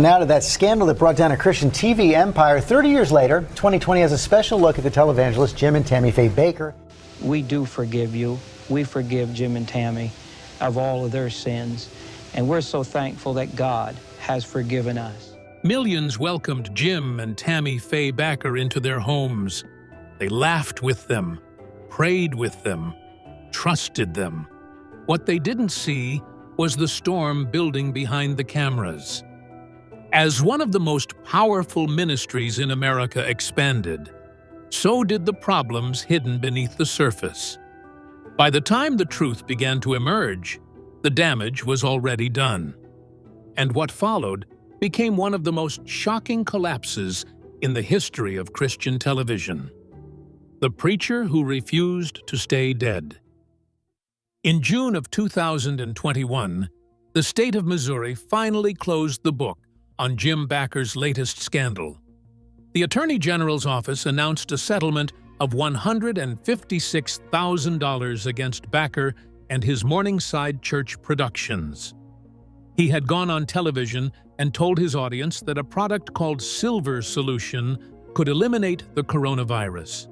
Now to that scandal that brought down a Christian TV empire. 30 years later, 2020 has a special look at the televangelists Jim and Tammy Faye Bakker. We do forgive you. We forgive Jim and Tammy of all of their sins. And we're so thankful that God has forgiven us. Millions welcomed Jim and Tammy Faye Bakker into their homes. They laughed with them, prayed with them, trusted them. What they didn't see was the storm building behind the cameras. As one of the most powerful ministries in America expanded, so did the problems hidden beneath the surface. By the time the truth began to emerge, the damage was already done. And what followed became one of the most shocking collapses in the history of Christian television. The preacher who refused to stay dead. In June of 2021, the state of Missouri finally closed the book on Jim Bakker's latest scandal. The Attorney General's office announced a settlement of $156,000 against Bakker and his Morningside Church Productions. He had gone on television and told his audience that a product called Silver Solution could eliminate the coronavirus.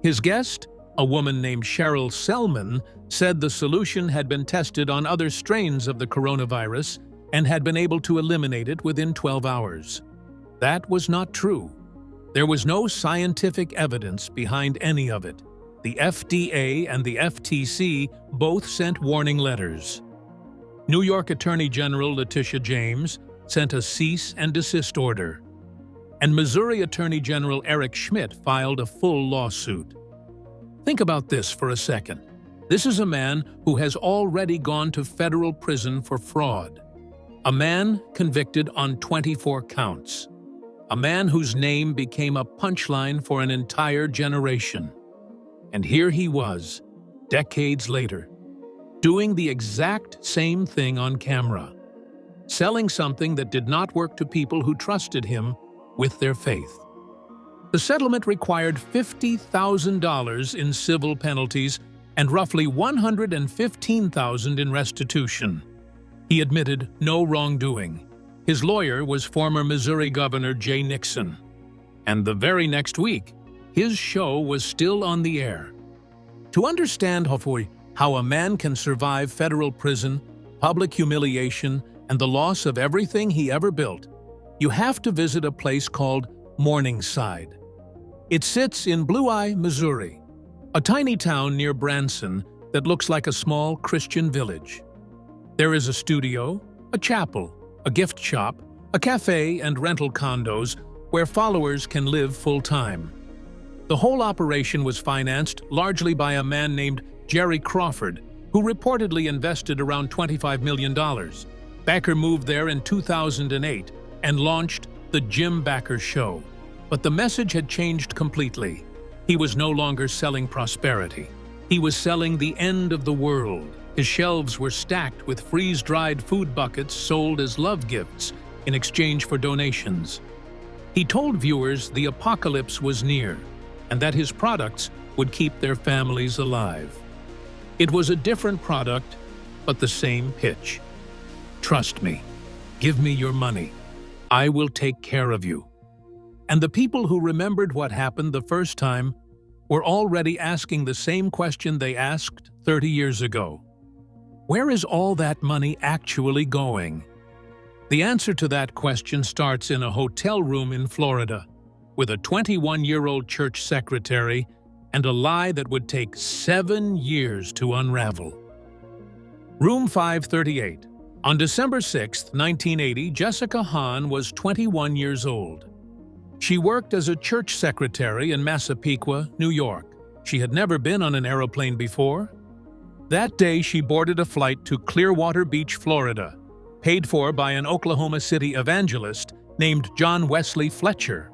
His guest, a woman named Cheryl Selman, said the solution had been tested on other strains of the coronavirus and had been able to eliminate it within 12 hours. That was not true. There was no scientific evidence behind any of it. The FDA and the FTC both sent warning letters. New York Attorney General Letitia James sent a cease and desist order. And Missouri Attorney General Eric Schmidt filed a full lawsuit. Think about this for a second. This is a man who has already gone to federal prison for fraud. A man convicted on 24 counts. A man whose name became a punchline for an entire generation. And here he was, decades later, doing the exact same thing on camera, selling something that did not work to people who trusted him with their faith. The settlement required $50,000 in civil penalties and roughly $115,000 in restitution. He admitted no wrongdoing. His lawyer was former Missouri Governor Jay Nixon. And the very next week, his show was still on the air. To understand how a man can survive federal prison, public humiliation, and the loss of everything he ever built, you have to visit a place called Morningside. It sits in Blue Eye, Missouri, a tiny town near Branson that looks like a small Christian village. There is a studio, a chapel, a gift shop, a cafe, and rental condos where followers can live full-time. The whole operation was financed largely by a man named Jerry Crawford, who reportedly invested around $25 million. Bakker moved there in 2008 and launched The Jim Bakker Show. But the message had changed completely. He was no longer selling prosperity. He was selling the end of the world. His shelves were stacked with freeze-dried food buckets sold as love gifts in exchange for donations. He told viewers the apocalypse was near and that his products would keep their families alive. It was a different product, but the same pitch. Trust me. Give me your money. I will take care of you. And the people who remembered what happened the first time were already asking the same question they asked 30 years ago. Where is all that money actually going? The answer to that question starts in a hotel room in Florida, with a 21-year-old church secretary and a lie that would take 7 years to unravel. Room 538. On December 6, 1980, Jessica Hahn was 21 years old. She worked as a church secretary in Massapequa, New York. She had never been on an airplane before. That day, she boarded a flight to Clearwater Beach, Florida, paid for by an Oklahoma City evangelist named John Wesley Fletcher.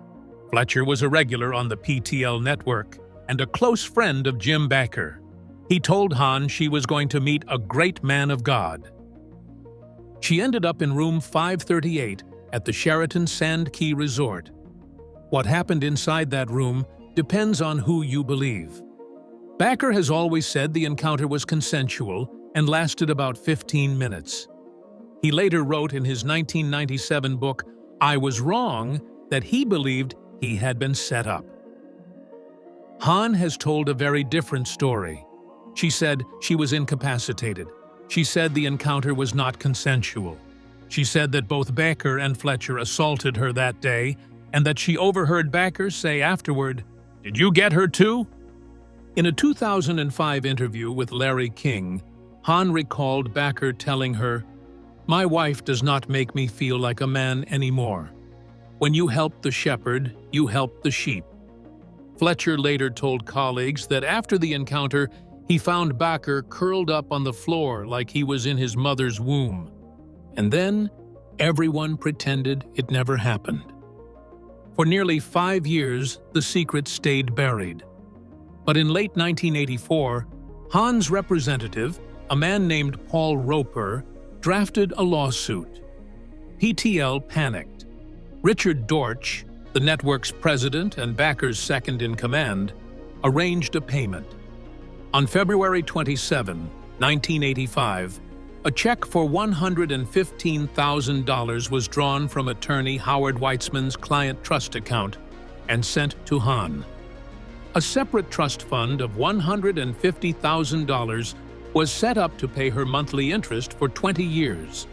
Fletcher was a regular on the PTL network and a close friend of Jim Bakker. He told Hahn she was going to meet a great man of God. She ended up in room 538 at the Sheraton Sand Key Resort. What happened inside that room depends on who you believe. Bakker has always said the encounter was consensual and lasted about 15 minutes. He later wrote in his 1997 book, I was wrong that he believed he had been set up. Hahn has told a very different story. She said she was incapacitated. She said the encounter was not consensual. She said that both Bakker and Fletcher assaulted her that day and that she overheard Bakker say afterward, "Did you get her too?" In a 2005 interview with Larry King, Hahn recalled Bakker telling her, "My wife does not make me feel like a man anymore. When you help the shepherd, you help the sheep." Fletcher later told colleagues that after the encounter, he found Bakker curled up on the floor like he was in his mother's womb. And then, everyone pretended it never happened. For nearly 5 years, the secret stayed buried. But in late 1984, Hahn's representative, a man named Paul Roper, drafted a lawsuit. PTL panicked. Richard Dortch, the network's president and Bakker's second-in-command, arranged a payment. On February 27, 1985, a check for $115,000 was drawn from attorney Howard Weitzman's client trust account and sent to Hahn. A separate trust fund of $150,000 was set up to pay her monthly interest for 20 years.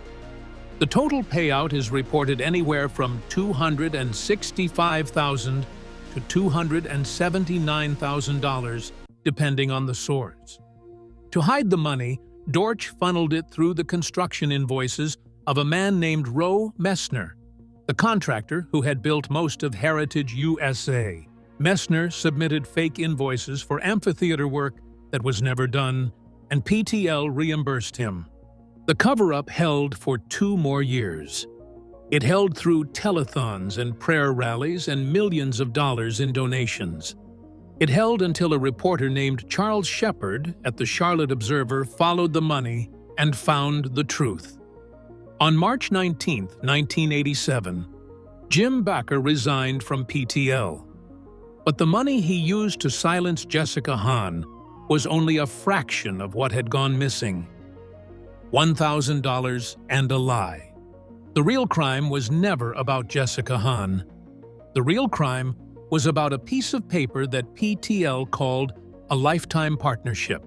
The total payout is reported anywhere from $265,000 to $279,000, depending on the source. To hide the money, Dortch funneled it through the construction invoices of a man named Roe Messner, the contractor who had built most of Heritage USA. Messner submitted fake invoices for amphitheater work that was never done, and PTL reimbursed him. The cover-up held for 2 more years. It held through telethons and prayer rallies and millions of dollars in donations. It held until a reporter named Charles Shepard at the Charlotte Observer followed the money and found the truth. On March 19, 1987, Jim Bakker resigned from PTL. But the money he used to silence Jessica Hahn was only a fraction of what had gone missing. $1,000 and a lie. The real crime was never about Jessica Hahn. The real crime was about a piece of paper that PTL called a lifetime partnership.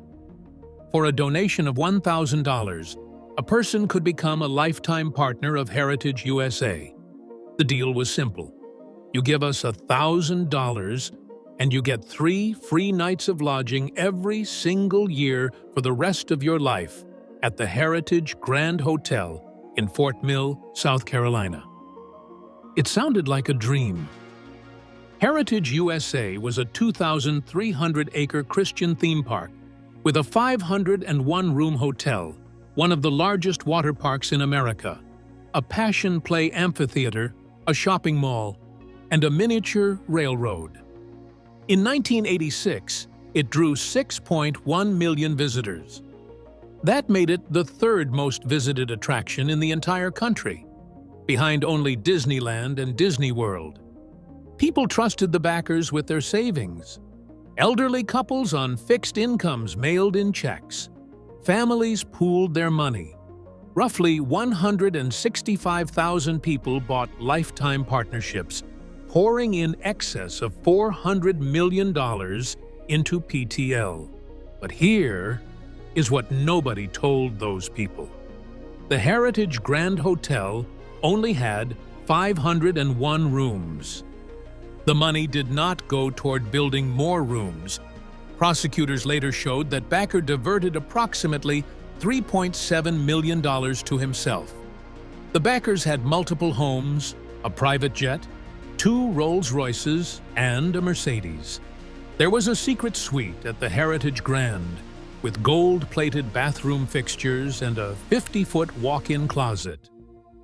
For a donation of $1,000, a person could become a lifetime partner of Heritage USA. The deal was simple. You give us $1,000 and you get 3 free nights of lodging every single year for the rest of your life at the Heritage Grand Hotel in Fort Mill, South Carolina. It sounded like a dream. Heritage USA was a 2,300-acre Christian theme park with a 501-room hotel, one of the largest water parks in America, a passion play amphitheater, a shopping mall, and a miniature railroad. In 1986, it drew 6.1 million visitors. That made it the 3rd most visited attraction in the entire country, behind only Disneyland and Disney World. People trusted the Bakkers with their savings. Elderly couples on fixed incomes mailed in checks. Families pooled their money. Roughly 165,000 people bought lifetime partnerships, pouring in excess of $400 million into PTL. But here is what nobody told those people. The Heritage Grand Hotel only had 501 rooms. The money did not go toward building more rooms. Prosecutors later showed that Bakker diverted approximately $3.7 million to himself. The Bakkers had multiple homes, a private jet, 2 Rolls-Royces, and a Mercedes. There was a secret suite at the Heritage Grand, with gold-plated bathroom fixtures and a 50-foot walk-in closet.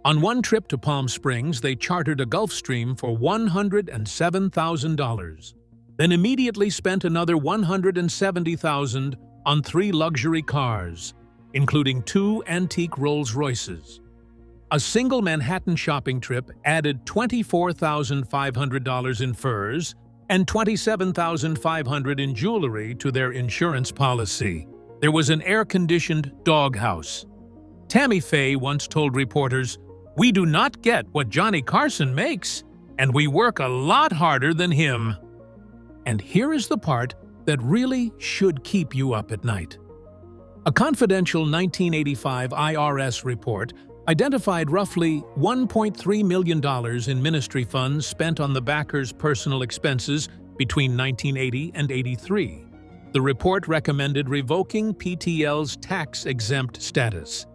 On one trip to Palm Springs, they chartered a Gulfstream for $107,000, then immediately spent another $170,000 on 3 luxury cars, including 2 antique Rolls-Royces. A single Manhattan shopping trip added $24,500 in furs and $27,500 in jewelry to their insurance policy. There was an air-conditioned doghouse. Tammy Faye once told reporters, We do not get what Johnny Carson makes, and we work a lot harder than him. And here is the part that really should keep you up at night. A confidential 1985 IRS report identified roughly $1.3 million in ministry funds spent on the Bakkers' personal expenses between 1980 and 83. The report recommended revoking PTL's tax-exempt status.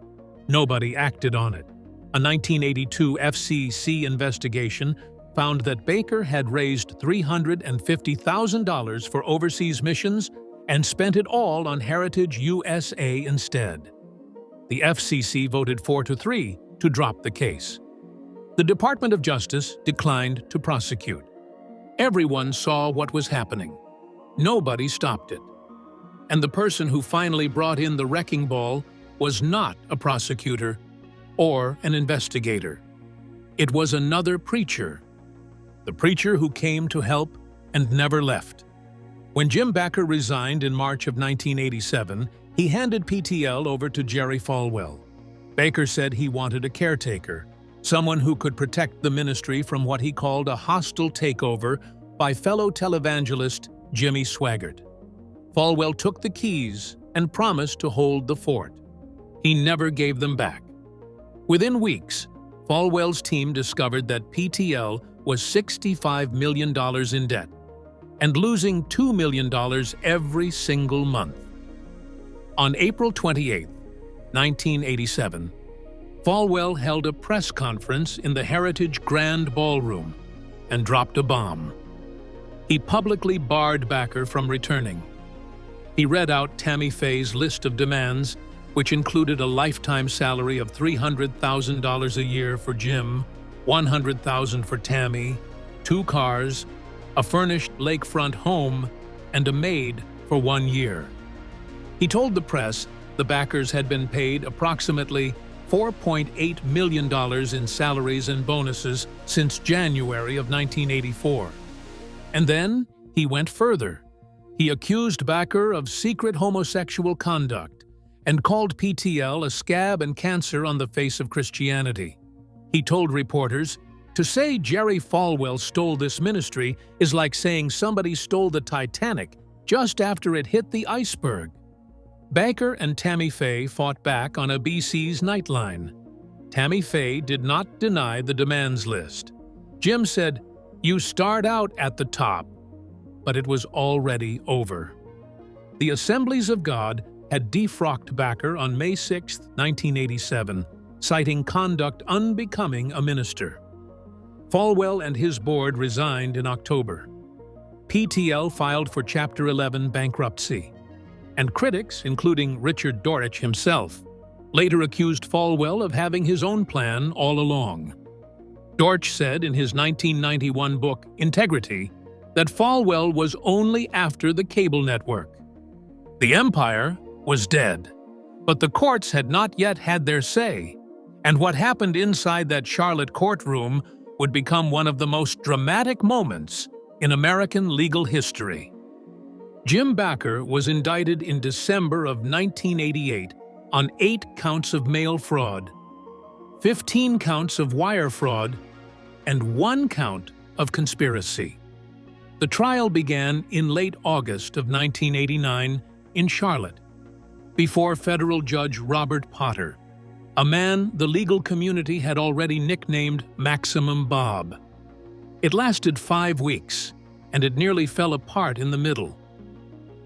Nobody acted on it. A 1982 FCC investigation found that Bakker had raised $350,000 for overseas missions and spent it all on Heritage USA instead. The FCC voted 4-3 to drop the case. The Department of Justice declined to prosecute. Everyone saw what was happening. Nobody stopped it. And the person who finally brought in the wrecking ball was not a prosecutor or an investigator. It was another preacher. The preacher who came to help and never left. When Jim Bakker resigned in March of 1987, he handed PTL over to Jerry Falwell. Bakker said he wanted a caretaker, someone who could protect the ministry from what he called a hostile takeover by fellow televangelist Jimmy Swaggart. Falwell took the keys and promised to hold the fort. He never gave them back. Within weeks, Falwell's team discovered that PTL was $65 million in debt and losing $2 million every single month. On April 28, 1987, Falwell held a press conference in the Heritage Grand Ballroom and dropped a bomb. He publicly barred Bakker from returning. He read out Tammy Faye's list of demands, which included a lifetime salary of $300,000 a year for Jim, $100,000 for Tammy, 2 cars, a furnished lakefront home, and a maid for 1 year. He told the press the Bakkers had been paid approximately $4.8 million in salaries and bonuses since January of 1984. And then he went further. He accused Bakker of secret homosexual conduct and called PTL a scab and cancer on the face of Christianity. He told reporters, "To say Jerry Falwell stole this ministry is like saying somebody stole the Titanic just after it hit the iceberg." Bakker and Tammy Faye fought back on a BC's Nightline. Tammy Faye did not deny the demands list. Jim said, "You start out at the top," but it was already over. The Assemblies of God had defrocked Bakker on May 6, 1987, citing conduct unbecoming a minister. Falwell and his board resigned in October. PTL filed for Chapter 11 bankruptcy, and critics, including Richard Dorich himself, later accused Falwell of having his own plan all along. Dorch said in his 1991 book, Integrity, that Falwell was only after the cable network. The empire was dead, but the courts had not yet had their say, and what happened inside that Charlotte courtroom would become one of the most dramatic moments in American legal history. Jim Bakker was indicted in December of 1988 on 8 counts of mail fraud, 15 counts of wire fraud, and 1 count of conspiracy. The trial began in late August of 1989 in Charlotte, before federal judge Robert Potter, a man the legal community had already nicknamed Maximum Bob. It lasted 5 weeks, and it nearly fell apart in the middle.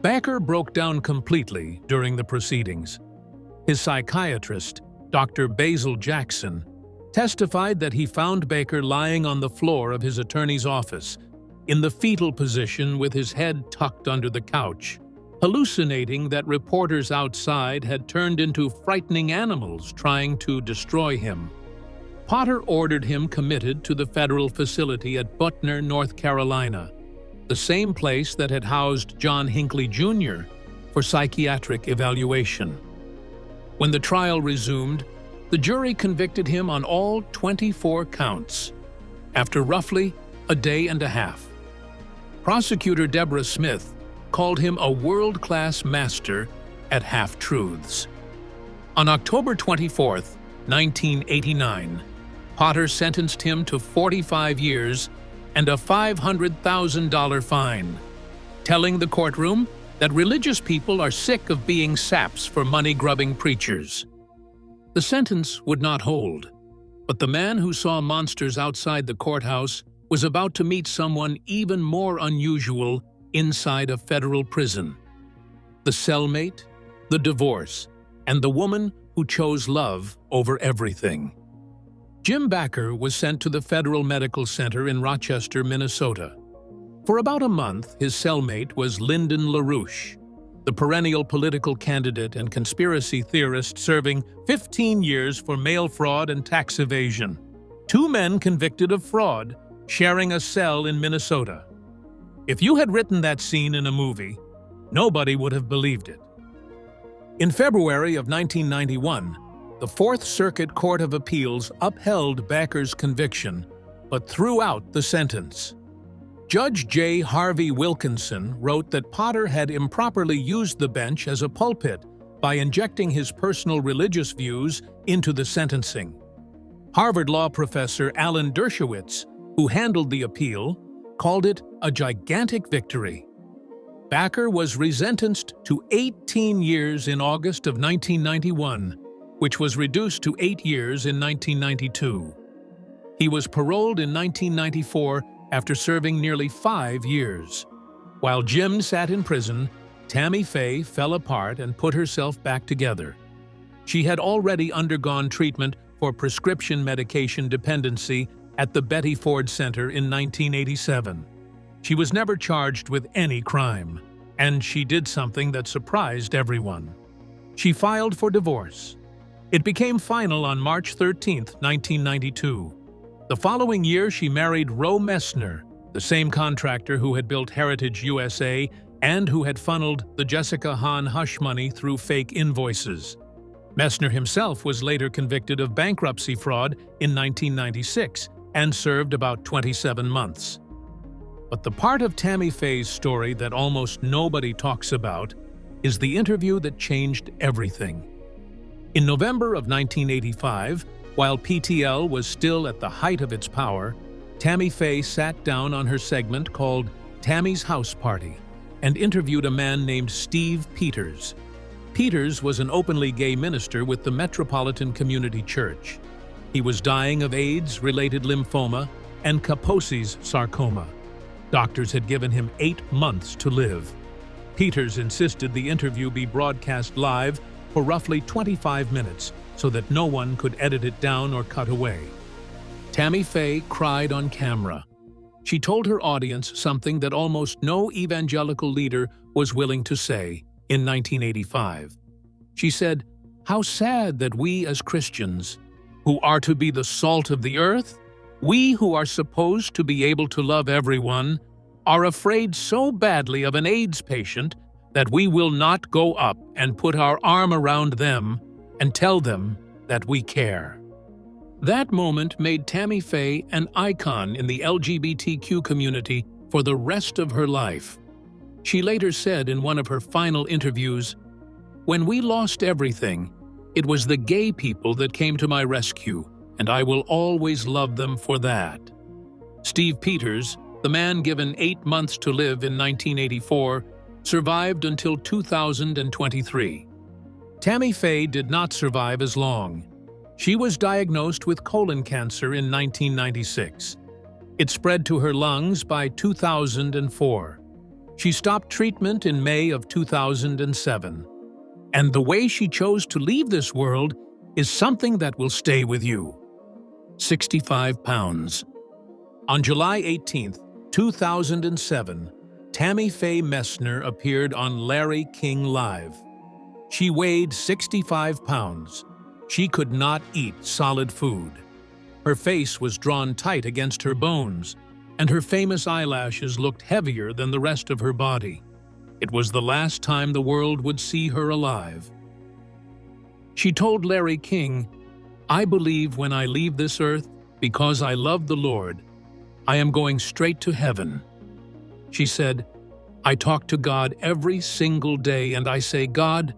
Bakker broke down completely during the proceedings. His psychiatrist, Dr. Basil Jackson, testified that he found Bakker lying on the floor of his attorney's office, in the fetal position with his head tucked under the couch, hallucinating that reporters outside had turned into frightening animals trying to destroy him. Potter ordered him committed to the federal facility at Butner, North Carolina, the same place that had housed John Hinckley Jr. for psychiatric evaluation. When the trial resumed, the jury convicted him on all 24 counts, after roughly a day and a half. Prosecutor Deborah Smith called him a world-class master at half-truths. On October 24, 1989, Potter sentenced him to 45 years and a $500,000 fine, telling the courtroom that religious people are sick of being saps for money-grubbing preachers. The sentence would not hold, but the man who saw monsters outside the courthouse was about to meet someone even more unusual inside a federal prison. The cellmate, the divorce, and the woman who chose love over everything. Jim Bakker was sent to the Federal Medical Center in Rochester, Minnesota. For about a month, his cellmate was Lyndon LaRouche, the perennial political candidate and conspiracy theorist serving 15 years for mail fraud and tax evasion. Two men convicted of fraud, sharing a cell in Minnesota. If you had written that scene in a movie, nobody would have believed it. In February of 1991, the Fourth Circuit Court of Appeals upheld Bakker's conviction, but threw out the sentence. Judge J. Harvey Wilkinson wrote that Potter had improperly used the bench as a pulpit by injecting his personal religious views into the sentencing. Harvard law professor Alan Dershowitz, who handled the appeal, called it a gigantic victory. Bakker was resentenced to 18 years in August of 1991, which was reduced to 8 years in 1992. He was paroled in 1994 after serving nearly 5 years. While Jim sat in prison, Tammy Faye fell apart and put herself back together. She had already undergone treatment for prescription medication dependency at the Betty Ford Center in 1987. She was never charged with any crime, and she did something that surprised everyone. She filed for divorce. It became final on March 13, 1992. The following year, she married Roe Messner, the same contractor who had built Heritage USA and who had funneled the Jessica Hahn hush money through fake invoices. Messner himself was later convicted of bankruptcy fraud in 1996 and served about 27 months. But the part of Tammy Faye's story that almost nobody talks about is the interview that changed everything. In November of 1985, while PTL was still at the height of its power, Tammy Faye sat down on her segment called Tammy's House Party and interviewed a man named Steve Peters. Peters was an openly gay minister with the Metropolitan Community Church. He was dying of AIDS-related lymphoma and Kaposi's sarcoma. Doctors had given him 8 months to live. Peters insisted the interview be broadcast live for roughly 25 minutes so that no one could edit it down or cut away. Tammy Faye cried on camera. She told her audience something that almost no evangelical leader was willing to say in 1985. She said, "How sad that we as Christians, who are to be the salt of the earth, we who are supposed to be able to love everyone, are afraid so badly of an AIDS patient that we will not go up and put our arm around them and tell them that we care." That moment made Tammy Faye an icon in the LGBTQ community for the rest of her life. She later said in one of her final interviews, "When we lost everything, it was the gay people that came to my rescue, and I will always love them for that." Steve Peters, the man given 8 months to live in 1984, survived until 2023. Tammy Faye did not survive as long. She was diagnosed with colon cancer in 1996. It spread to her lungs by 2004. She stopped treatment in May of 2007. And the way she chose to leave this world is something that will stay with you. 65 pounds. On July 18, 2007, Tammy Faye Messner appeared on Larry King Live. She weighed 65 pounds. She could not eat solid food. Her face was drawn tight against her bones, and her famous eyelashes looked heavier than the rest of her body. It was the last time the world would see her alive. She told Larry King, "I believe when I leave this earth, because I love the Lord, I am going straight to heaven." She said, "I talk to God every single day and I say, God,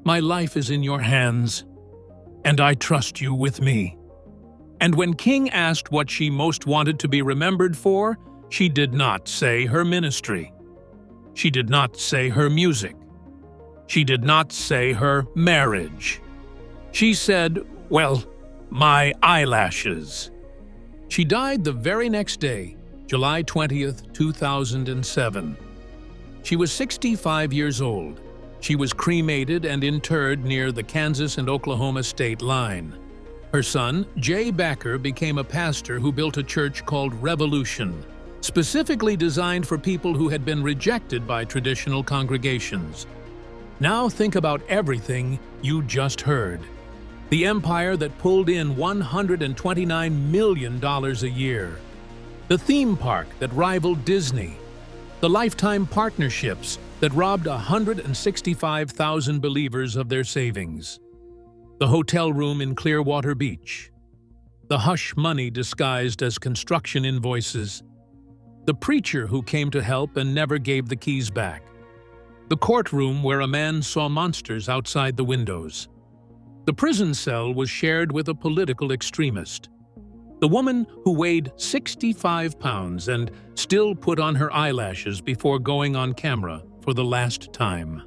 my life is in your hands, and I trust you with me." And when King asked what she most wanted to be remembered for, she did not say her ministry. She did not say her music. She did not say her marriage. She said, well, my eyelashes. She died the very next day, July 20th, 2007. She was 65 years old. She was cremated and interred near the Kansas and Oklahoma state line. Her son, Jay Bakker, became a pastor who built a church called Revolution, specifically designed for people who had been rejected by traditional congregations. Now think about everything you just heard. The empire that pulled in $129 million a year. The theme park that rivaled Disney. The lifetime partnerships that robbed 165,000 believers of their savings. The hotel room in Clearwater Beach. The hush money disguised as construction invoices. The preacher who came to help and never gave the keys back. The courtroom where a man saw monsters outside the windows. The prison cell was shared with a political extremist. The woman who weighed 65 pounds and still put on her eyelashes before going on camera for the last time.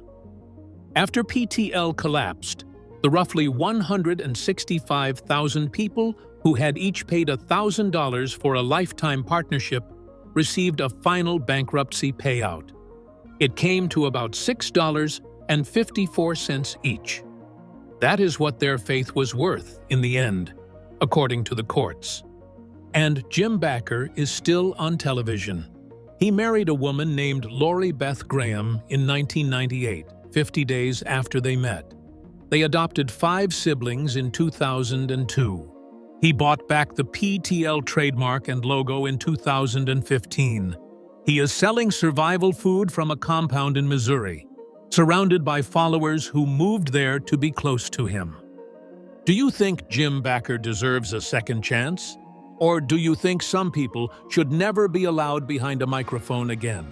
After PTL collapsed, the roughly 165,000 people who had each paid $1,000 for a lifetime partnership received a final bankruptcy payout. It came to about $6.54 each. That is what their faith was worth in the end, according to the courts. And Jim Bakker is still on television. He married a woman named Lori Beth Graham in 1998, 50 days after they met. They adopted 5 siblings in 2002. He bought back the PTL trademark and logo in 2015. He is selling survival food from a compound in Missouri, surrounded by followers who moved there to be close to him. Do you think Jim Bakker deserves a second chance? Or do you think some people should never be allowed behind a microphone again?